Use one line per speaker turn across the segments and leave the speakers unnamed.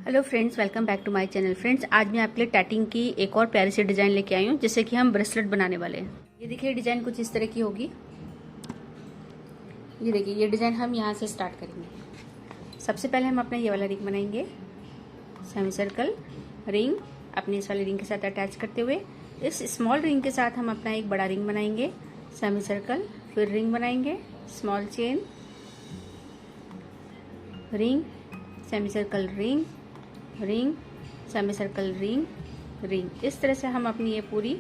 Hello friends, welcome back to my channel. Friends, आज मैं आपके लिए टैटिंग की एक और प्यारी सी डिज़ाइन लेके आई हूँ, जिससे कि हम ब्रेसलेट बनाने वाले हैं। ये देखिए, डिज़ाइन कुछ इस तरह की होगी। ये देखिए, ये डिज़ाइन हम यहाँ से स्टार्ट करेंगे। सबसे पहले हम अपना ये वाला रिंग बनाएंगे, सेमी सर्कल रिंग अपने इस वाले रिंग के साथ अटैच करते हुए इस स्मॉल रिंग के साथ हम अपना एक बड़ा रिंग बनाएंगे, सेमी सर्कल, फिर रिंग बनाएंगे, small chain, ring, semi circle, ring, ring, semi circle, ring, ring. इस तरह से हम अपनी ये पूरी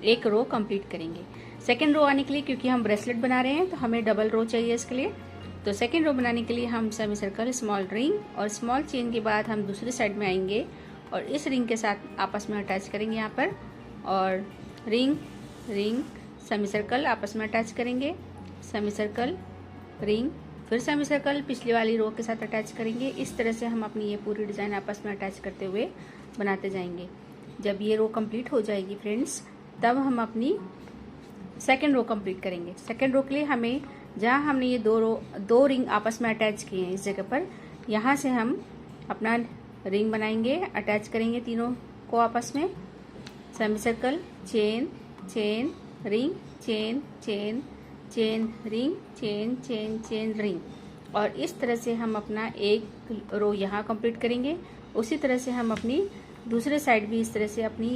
एक रो कंप्लीट करेंगे। सेकेंड रो आने के लिए, क्योंकि हम ब्रेसलेट बना रहे हैं तो हमें डबल रो चाहिए इसके लिए। तो सेकेंड रो बनाने के लिए हम सेमी सर्कल, स्मॉल रिंग और स्मॉल चेन के बाद हम दूसरी साइड में आएंगे और इस रिंग के साथ आपस में अटैच करेंगे यहाँ पर, और रिंग, रिंग, सेमी सर्कल आपस में अटैच करेंगे, सेमी सर्कल, रिंग, फिर सेमी सर्कल पिछली वाली रो के साथ अटैच करेंगे। इस तरह से हम अपनी ये पूरी डिज़ाइन आपस में अटैच करते हुए बनाते जाएंगे। जब ये रो कंप्लीट हो जाएगी फ्रेंड्स, तब हम अपनी सेकेंड रो कंप्लीट करेंगे। सेकेंड रो के लिए हमें, जहाँ हमने ये दो रिंग आपस में अटैच किए हैं, इस जगह पर यहाँ से हम अपना रिंग बनाएंगे, अटैच करेंगे तीनों को आपस में, semi circle, chain, chain, ring, chain, chain, chain, ring, chain, chain, chain, ring. और इस तरह से हम अपना एक रो यहाँ कंप्लीट करेंगे। उसी तरह से हम अपनी दूसरे साइड भी इस तरह से अपनी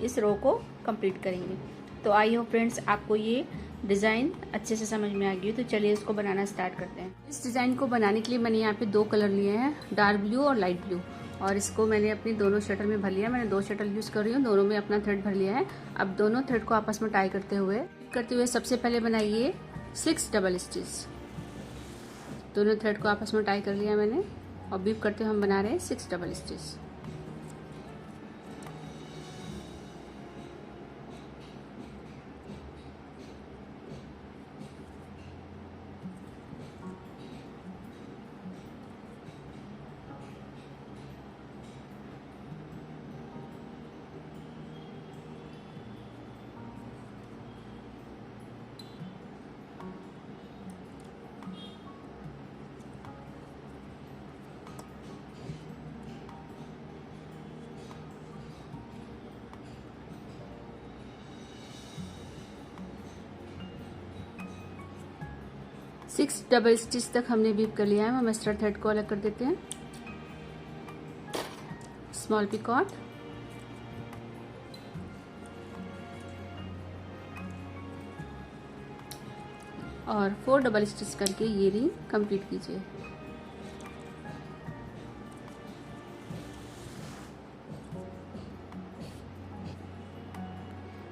इस रो को कंप्लीट करेंगे। तो आई होप फ्रेंड्स आपको ये डिज़ाइन अच्छे से समझ में आ गई। तो चलिए इसको बनाना स्टार्ट करते हैं। इस डिज़ाइन को बनाने के लिए मैंने यहाँ पे दो कलर लिए हैं, डार्क ब्लू और लाइट ब्लू, और इसको मैंने अपनी दोनों शटल में भर लिया। मैंने दो शटल यूज़ कर रही हूँ, दोनों में अपना थ्रेड भर लिया है। अब दोनों थ्रेड को आपस में टाई करते हुए सबसे पहले बनाइए 6 डबल स्टिच। दोनों थ्रेड को आपस में टाई कर लिया मैंने, और बीप करते हुए हम बना रहे हैं 6 double stitch. Six double stitch तक हमने बीप कर लिया है। हम एक्स्ट्रा थ्रेड को अलग कर देते हैं। स्मॉल पिकॉट, और 4 डबल स्टिच करके ये रिंग कंप्लीट कीजिए।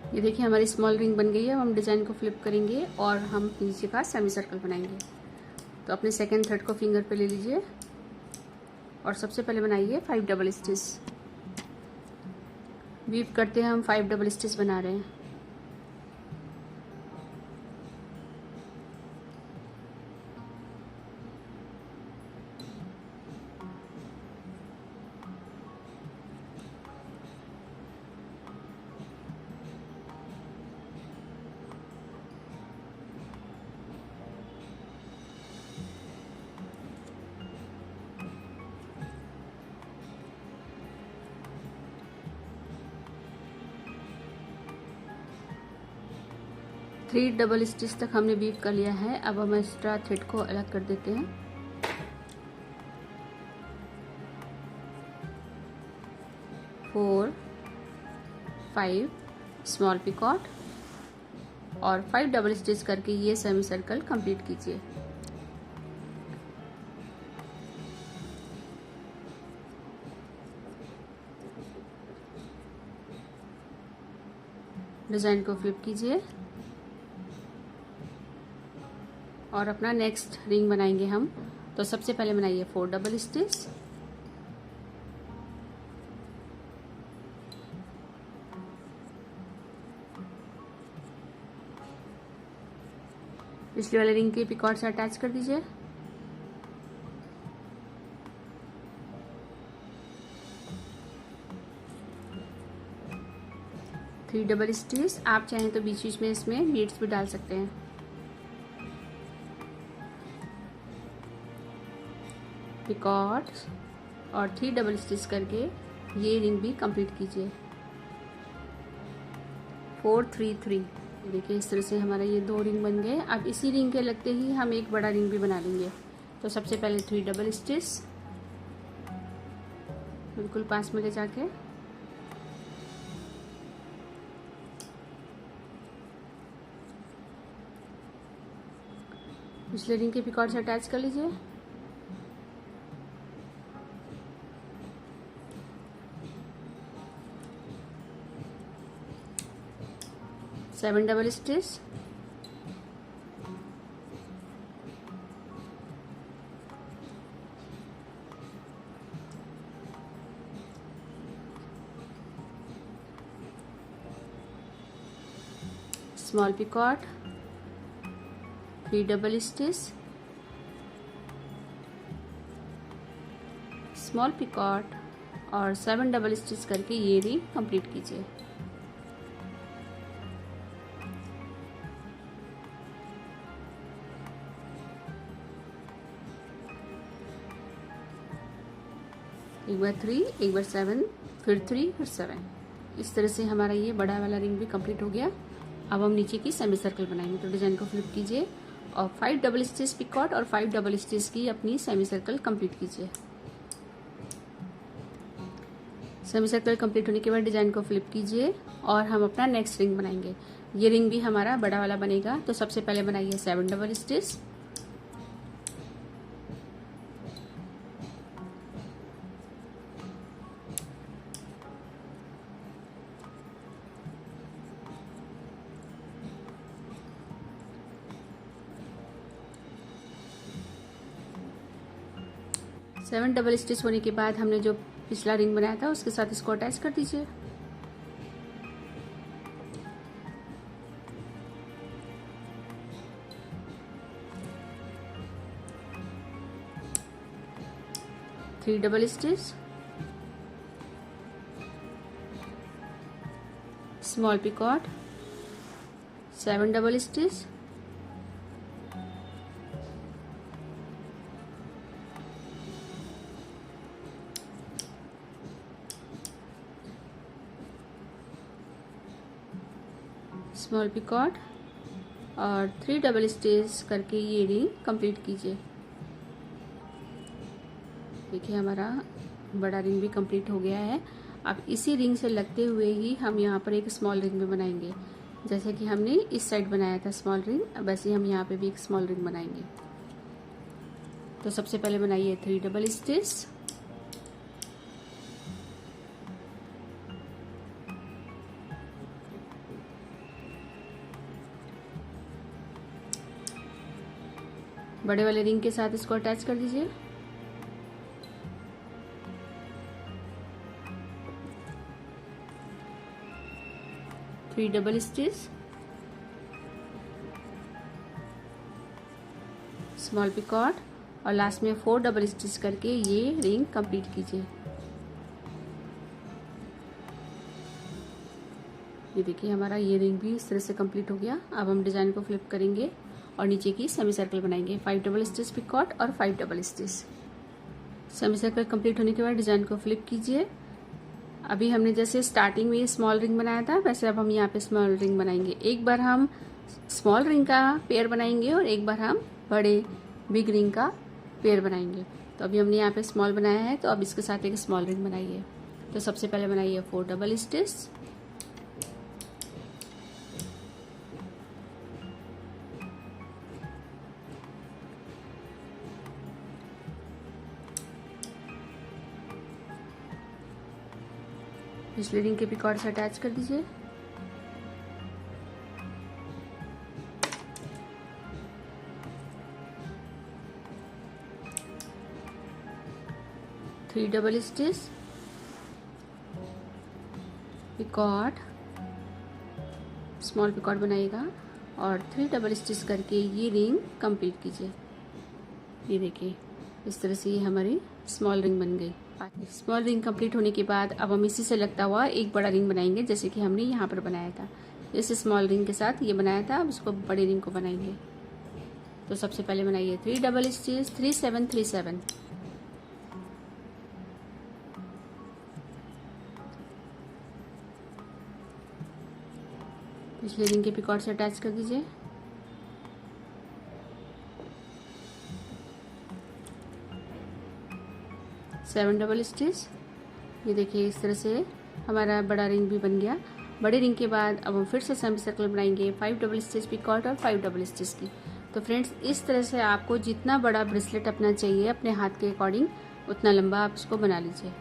ये देखिए, हमारी स्मॉल रिंग बन गई है। अब हम डिज़ाइन को फ्लिप करेंगे और हम नीचे का सेमी सर्कल बनाएंगे। तो अपने सेकेंड थ्रेड को फिंगर पे ले लीजिए और सबसे पहले बनाइए 5 डबल स्टिच। वीव करते हैं हम 5 डबल स्टिच बना रहे हैं। थ्री डबल स्टिच तक हमने वीव कर लिया है। अब हम एक्स्ट्रा थ्रेड को अलग कर देते हैं। फोर, 5 स्मॉल पिकॉट और 5 डबल स्टिच करके ये सेमी सर्कल कंप्लीट कीजिए। डिजाइन को फ्लिप कीजिए और अपना नेक्स्ट रिंग बनाएंगे हम। तो सबसे पहले बनाइए 4 डबल स्टिच, पिछले वाले रिंग के पिकॉट से अटैच कर दीजिए। थ्री डबल स्टिच, आप चाहें तो बीच बीच में इसमें बीड्स भी डाल सकते हैं। पिकॉट, और 3 डबल स्टिच करके ये रिंग भी कंप्लीट कीजिए। 4 3 3। देखिए इस तरह से हमारा ये 2 रिंग बन गए। अब इसी रिंग के लगते ही हम एक बड़ा रिंग भी बना लेंगे। तो सबसे पहले 3 डबल स्टिच बिल्कुल पास में ले जाके पिछले रिंग के पिकॉर्ड से अटैच कर लीजिए। Seven double stitch, small picot, 3 double stitch, small picot और 7 डबल स्टिच करके ये रिंग कंप्लीट कीजिए। एक बार 3, एक बार 7, फिर 3, फिर 7। इस तरह से हमारा ये बड़ा वाला रिंग भी कंप्लीट हो गया। अब हम नीचे की सेमी सर्कल बनाएंगे। तो डिजाइन को फ्लिप कीजिए और 5 डबल स्टिच पिकॉट और 5 डबल स्टिच की अपनी सेमी सर्कल कंप्लीट कीजिए। सेमी सर्कल कंप्लीट होने के बाद डिजाइन को फ्लिप कीजिए और हम अपना नेक्स्ट रिंग बनाएंगे। ये रिंग भी हमारा बड़ा वाला बनेगा। तो सबसे पहले बनाइए 7 double stitch, seven double stitch होने के बाद हमने जो पिछला रिंग बनाया था उसके साथ इसको अटैच कर दीजिए। Three double stitch, small picot, 7 double stitch, small picot और 3 डबल स्टिच करके ये रिंग कंप्लीट कीजिए। देखिए हमारा बड़ा रिंग भी कंप्लीट हो गया है। अब इसी रिंग से लगते हुए ही हम यहाँ पर एक स्मॉल रिंग भी बनाएंगे। जैसे कि हमने इस साइड बनाया था स्मॉल रिंग, वैसे ही हम यहाँ पे भी एक स्मॉल रिंग बनाएंगे। तो सबसे पहले बनाइए 3 डबल स्टिच, बड़े वाले रिंग के साथ इसको अटैच कर दीजिए। Three double stitch, small picot और लास्ट में 4 डबल स्टिच करके ये रिंग कंप्लीट कीजिए। ये देखिए हमारा ये रिंग भी इस तरह से कंप्लीट हो गया। अब हम डिजाइन को फ्लिप करेंगे और नीचे की सेमी सर्कल बनाएंगे। 5 डबल स्टिच पिकॉट और 5 double stitch. Semi circle complete होने के बाद डिजाइन को फ्लिप कीजिए। अभी हमने जैसे स्टार्टिंग में स्मॉल रिंग बनाया था वैसे अब हम यहाँ पे स्मॉल रिंग बनाएंगे। एक बार हम स्मॉल रिंग का पेयर बनाएंगे और एक बार हम बड़े बिग रिंग का पेयर बनाएंगे। तो अभी हमने यहाँ पे स्मॉल बनाया है, तो अब इसके साथ एक स्मॉल रिंग बनाइए। तो सबसे पहले बनाइए 4 डबल स्टिच, पिछले रिंग के पिकॉर्ड से अटैच कर दीजिए। Three double stitch, Picard, small Picard बनाइएगा और 3 डबल स्टिच करके ये रिंग कंप्लीट कीजिए। ये देखिए इस तरह से ये हमारी स्मॉल रिंग बन गई। स्मॉल रिंग कंप्लीट होने के बाद अब हम इसी से लगता हुआ एक बड़ा रिंग बनाएंगे, जैसे कि हमने यहाँ पर बनाया था। इस स्मॉल रिंग के साथ ये बनाया था, अब इसको बड़े रिंग को बनाएंगे। तो सबसे पहले बनाइए 3 डबल स्टिच, 3 7 3 7, पिछले रिंग के पिकॉट से अटैच कर दीजिए। Seven double stitch. ये देखिए इस तरह से हमारा बड़ा रिंग भी बन गया। बड़े रिंग के बाद अब हम फिर से सेमी सर्कल बनाएंगे 5 डबल स्टिच पिकॉट और 5 डबल स्टिच की। तो फ्रेंड्स इस तरह से आपको जितना बड़ा ब्रेसलेट अपना चाहिए अपने हाथ के अकॉर्डिंग उतना लंबा आप इसको बना लीजिए।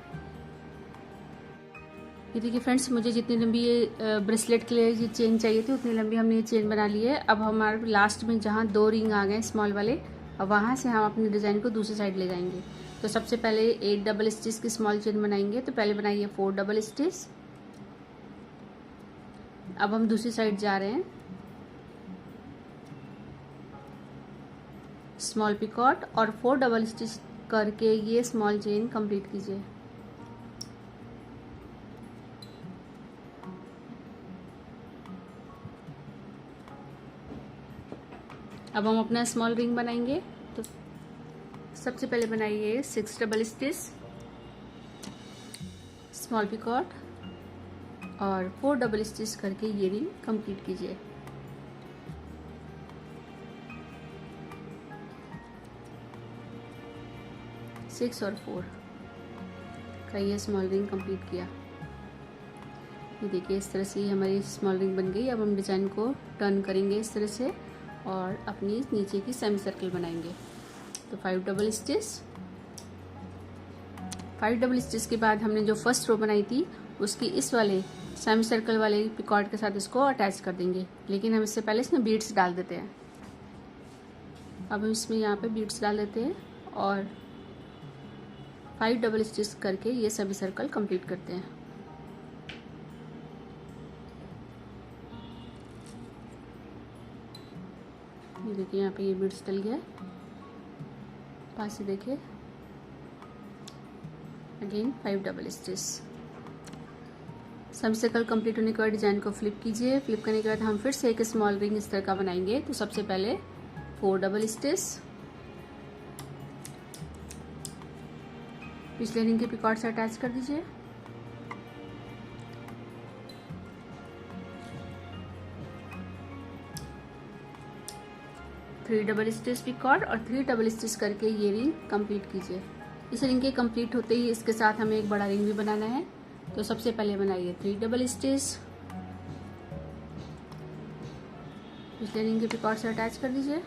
ये देखिए फ्रेंड्स, मुझे जितनी लंबी ये ब्रेसलेट के लिए ये चेन चाहिए थी उतनी लंबी हमने ये चेन बना ली है। अब हमारे लास्ट में जहाँ 2 रिंग आ गए स्मॉल वाले, अब वहाँ से हम अपने डिज़ाइन को दूसरी साइड ले जाएंगे। तो सबसे पहले 8 डबल स्टिच की स्मॉल चेन बनाएंगे। तो पहले बनाइए 4 डबल स्टिच। अब हम दूसरी साइड जा रहे हैं। स्मॉल पिकॉट और 4 डबल स्टिच करके ये स्मॉल चेन कंप्लीट कीजिए। अब हम अपना स्मॉल रिंग बनाएंगे। तो सबसे पहले बनाइए 6 डबल स्टिच, स्मॉल पिकॉट और 4 डबल स्टिच करके ये रिंग कंप्लीट कीजिए। सिक्स और 4 का ये स्मॉल रिंग कंप्लीट किया। ये देखिए इस तरह से हमारी स्मॉल रिंग बन गई। अब हम डिजाइन को टर्न करेंगे इस तरह से और अपनी नीचे की सेमी सर्कल बनाएंगे। तो 5 डबल स्टिच। 5 डबल स्टिच के बाद हमने जो फर्स्ट रो बनाई थी उसकी इस वाले सेमी सर्कल वाले पिकॉट के साथ इसको अटैच कर देंगे। लेकिन हम इससे पहले इसमें बीड्स डाल देते हैं। अब हम इसमें यहाँ पे बीड्स डाल देते हैं और 5 डबल स्टिच करके ये सभी सर्कल कंप्लीट करते हैं। ये देखिए यहाँ पे ये बीड्स डल गया। पास से देखिए again 5 double stitch. Semi circle complete होने के बाद डिजाइन को फ्लिप कीजिए। फ्लिप करने के बाद हम फिर से एक स्मॉल रिंग इस तरह का बनाएंगे। तो सबसे पहले 4 डबल स्टिच, पिछले रिंग के पिकॉट से अटैच कर दीजिए। थ्री डबल स्टिच पिकॉट और 3 डबल स्टिच करके ये रिंग कंप्लीट कीजिए। इस रिंग के कंप्लीट होते ही इसके साथ हमें एक बड़ा रिंग भी बनाना है। तो सबसे पहले बनाइए 3 डबल स्टिच, पिछले रिंग के पिकॉट से अटैच कर दीजिए।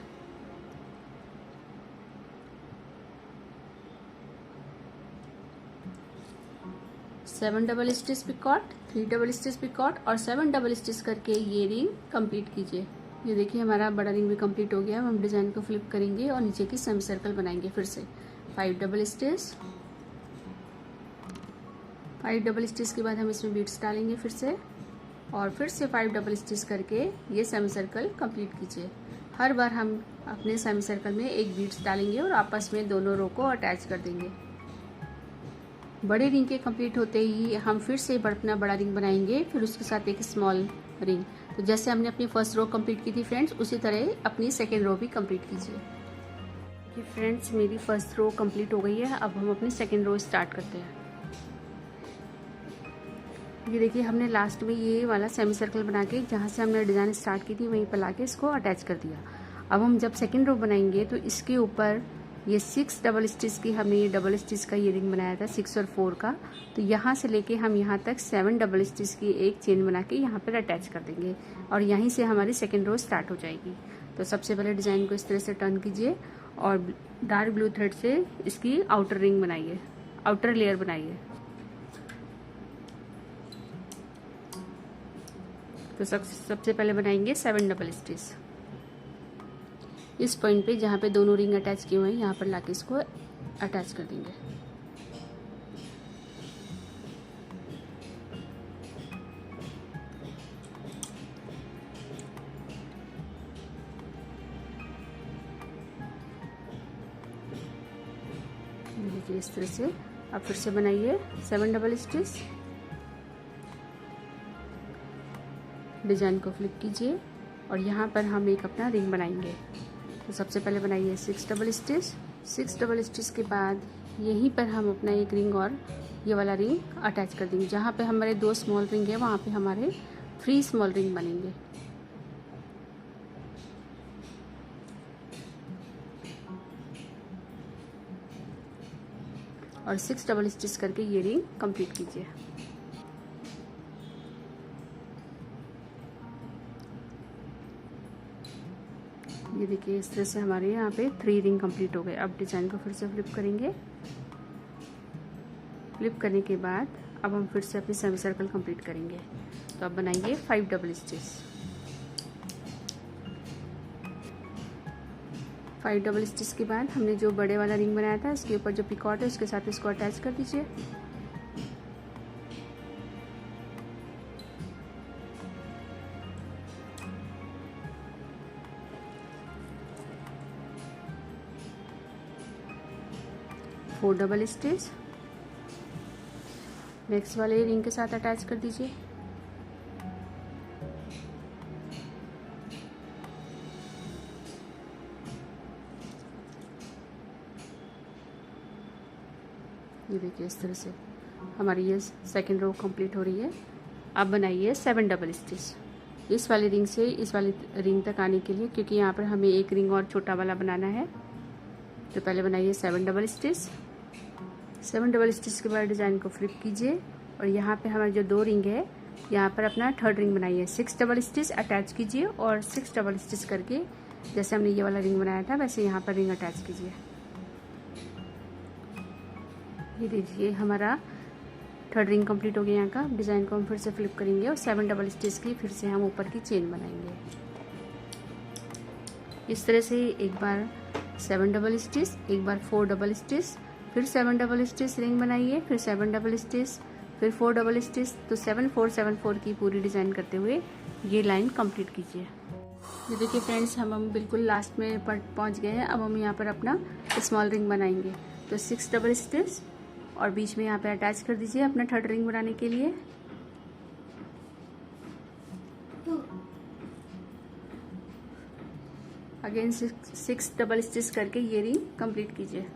Seven double stitch picot, 3 double stitch picot और 7 डबल स्टिच करके ये रिंग कंप्लीट कीजिए। ये देखिए हमारा बड़ा रिंग भी कंप्लीट हो गया। अब हम डिजाइन को फ्लिप करेंगे और नीचे की सेमी सर्कल बनाएंगे। फिर से 5 डबल स्टिच, 5 डबल स्टिच के बाद हम इसमें बीड्स डालेंगे फिर से 5 डबल स्टिच करके ये सेमी सर्कल कंप्लीट कीजिए। हर बार हम अपने सेमी सर्कल में एक बीड्स डालेंगे और आपस में दोनों रो को अटैच कर देंगे। बड़े रिंग के कंप्लीट होते ही हम फिर से अपना बड़ा रिंग बनाएंगे, फिर उसके साथ एक स्मॉल रिंग। तो जैसे हमने अपनी फर्स्ट रो कंप्लीट की थी फ्रेंड्स, उसी तरह अपनी सेकेंड रो भी कंप्लीट कीजिए। देखिए फ्रेंड्स, मेरी फर्स्ट रो कंप्लीट हो गई है। अब हम अपनी सेकेंड रो स्टार्ट करते हैं। ये देखिए हमने लास्ट में ये वाला सेमी सर्कल बना के जहाँ से हमने डिज़ाइन स्टार्ट की थी वहीं पर ला के इसको अटैच कर दिया। अब हम जब सेकेंड रो बनाएंगे तो इसके ऊपर ये 6 डबल स्टिच की हमने ये डबल स्टिच का ये रिंग बनाया था 6 और 4 का। तो यहाँ से लेके हम यहाँ तक 7 डबल स्टिच की एक चेन बना के यहाँ पर अटैच कर देंगे और यहीं से हमारी सेकेंड रो स्टार्ट हो जाएगी। तो सबसे पहले डिज़ाइन को इस तरह से टर्न कीजिए और डार्क ब्लू थ्रेड से इसकी आउटर रिंग बनाइए, आउटर लेयर बनाइए। तो सबसे पहले बनाएंगे 7 डबल स्टिच। इस पॉइंट पे जहाँ पे दोनों रिंग अटैच किए हुए हैं यहाँ पर लाके इसको अटैच कर देंगे। देखिए इस तरह से अब फिर से बनाइए 7 डबल स्टिच, डिजाइन को फ्लिप कीजिए और यहाँ पर हम एक अपना रिंग बनाएंगे। तो सबसे पहले बनाइए 6 डबल स्टिच। 6 डबल स्टिच के बाद यहीं पर हम अपना एक रिंग और ये वाला रिंग अटैच कर देंगे। जहाँ पे हमारे 2 स्मॉल रिंग है वहाँ पे हमारे 3 स्मॉल रिंग बनेंगे। और 6 डबल स्टिच करके ये रिंग कंप्लीट कीजिए। ये देखिए इस तरह से हमारे यहाँ पे 3 रिंग कंप्लीट हो गए। अब डिजाइन को फिर से फ्लिप करेंगे। फ्लिप करने के बाद अब हम फिर से अपनी सेमी सर्कल कंप्लीट करेंगे। तो अब बनाइए 5 डबल स्टिच। 5 डबल स्टिच के बाद हमने जो बड़े वाला रिंग बनाया था इसके ऊपर जो पिकॉट है उसके साथ इसको अटैच कर दीजिए। फोर डबल स्टिच नेक्स्ट वाले रिंग के साथ अटैच कर दीजिए। ये देखिए इस तरह से हमारी ये सेकेंड रो कंप्लीट हो रही है। अब बनाइए 7 डबल स्टिच इस वाली रिंग से इस वाली रिंग तक आने के लिए, क्योंकि यहाँ पर हमें एक रिंग और छोटा वाला बनाना है। तो पहले बनाइए 7 डबल स्टिच। 7 डबल स्टिच के बाद डिज़ाइन को फ्लिप कीजिए और यहाँ पे हमारी जो 2 रिंग है यहाँ पर अपना थर्ड रिंग बनाइए। 6 डबल स्टिच अटैच कीजिए और 6 डबल स्टिच करके जैसे हमने ये वाला रिंग बनाया था वैसे यहाँ पर रिंग अटैच कीजिए। ये देखिए हमारा थर्ड रिंग कंप्लीट हो गया यहाँ का। डिज़ाइन को हम फिर से फ्लिप करेंगे और 7 डबल स्टिच की फिर से हम ऊपर की चेन बनाएंगे। इस तरह से एक बार 7 डबल स्टिच, एक बार 4 डबल स्टिच, फिर 7 डबल स्टिच रिंग बनाइए, फिर 7 डबल स्टिच, फिर 4 डबल स्टिच। तो 7 4 7 4 की पूरी डिज़ाइन करते हुए ये लाइन कंप्लीट कीजिए। ये देखिए फ्रेंड्स हम बिल्कुल लास्ट में पहुंच गए हैं। अब हम यहाँ पर अपना स्मॉल रिंग बनाएंगे। तो 6 डबल स्टिच और बीच में यहाँ पे अटैच कर दीजिए अपना थर्ड रिंग बनाने के लिए। अगेन 6 डबल स्टिच करके ये रिंग कंप्लीट कीजिए।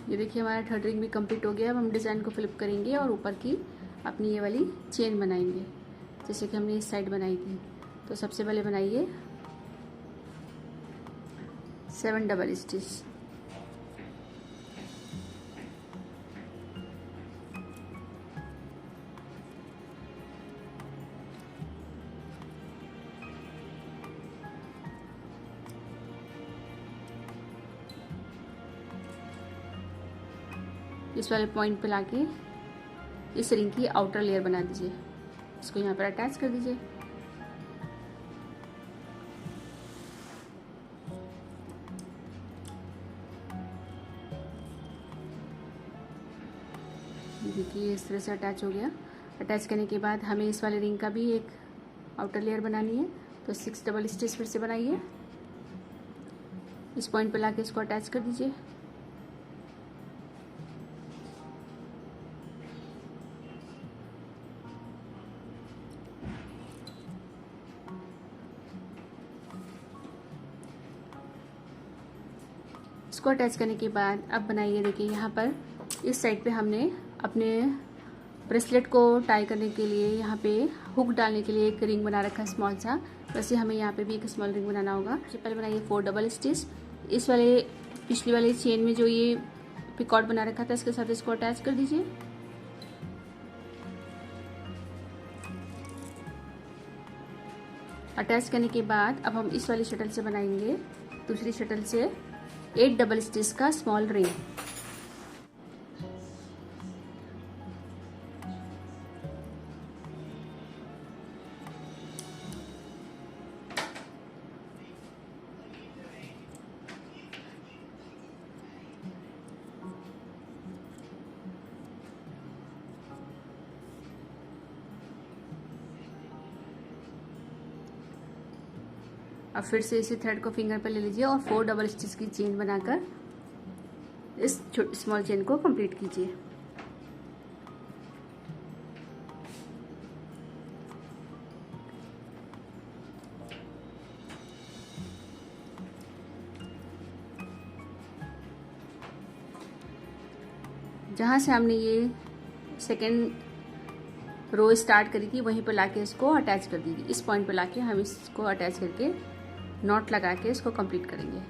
ये देखिए हमारा थर्ड रिंग भी कंप्लीट हो गया। अब हम डिज़ाइन को फ्लिप करेंगे और ऊपर की अपनी ये वाली चेन बनाएंगे जैसे कि हमने इस साइड बनाई थी। तो सबसे पहले बनाइए 7 डबल स्टिच। इस वाले पॉइंट पे लाके इस रिंग की आउटर लेयर बना दीजिए। इसको यहाँ पर अटैच कर दीजिए। देखिए इस तरह से अटैच हो गया। अटैच करने के बाद हमें इस वाले रिंग का भी एक आउटर लेयर बनानी है। तो 6 डबल स्टिच फिर से बनाइए। इस पॉइंट पे लाके इसको अटैच कर दीजिए। इसको अटैच करने के बाद अब बनाइए, देखिए यहाँ पर इस साइड पे हमने अपने ब्रेसलेट को टाई करने के लिए यहाँ पे हुक डालने के लिए एक रिंग बना रखा है स्मॉल सा। वैसे हमें यहाँ पे भी एक स्मॉल रिंग बनाना होगा। सबसे पहले बनाइए 4 डबल स्टिच। इस वाले पिछली वाले चेन में जो ये पिकॉट बना रखा था इसके साथ इसको अटैच कर दीजिए। अटैच करने के बाद अब हम इस वाली शटल से बनाएंगे दूसरी शटल से 8 डबल स्टिच का स्मॉल रिंग। अब फिर से इसी थ्रेड को फिंगर पर ले लीजिए और 4 डबल स्टिच की चेन बनाकर इस स्मॉल चेन को कंप्लीट कीजिए। जहाँ से हमने ये सेकेंड रो स्टार्ट करी थी वहीं पर लाके इसको अटैच कर दी थी। इस पॉइंट पर लाके हम इसको अटैच करके नॉट लगा के इसको कंप्लीट करेंगे।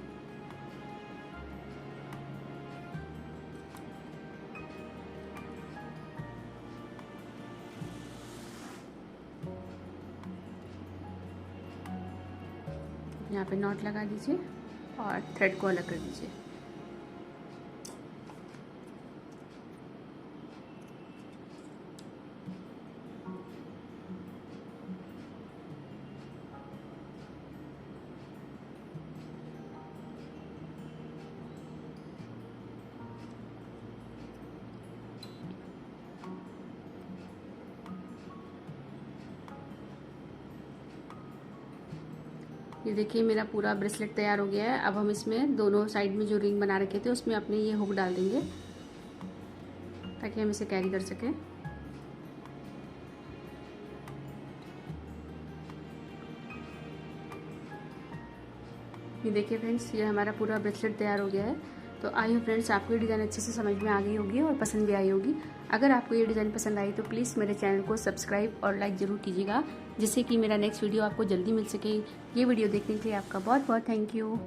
यहाँ पे नॉट लगा दीजिए और थ्रेड को अलग कर दीजिए। ये देखिए मेरा पूरा ब्रेसलेट तैयार हो गया है। अब हम इसमें दोनों साइड में जो रिंग बना रखे थे उसमें अपने ये हुक डाल देंगे ताकि हम इसे कैरी कर सकें। ये देखिए फ्रेंड्स, ये हमारा पूरा ब्रेसलेट तैयार हो गया है। तो आई होप फ्रेंड्स आपको ये डिज़ाइन अच्छे से समझ में आ गई होगी और पसंद भी आई होगी। अगर आपको ये डिज़ाइन पसंद आई तो प्लीज़ मेरे चैनल को सब्सक्राइब और लाइक ज़रूर कीजिएगा, जिससे कि मेरा नेक्स्ट वीडियो आपको जल्दी मिल सके। ये वीडियो देखने के लिए आपका बहुत बहुत थैंक यू।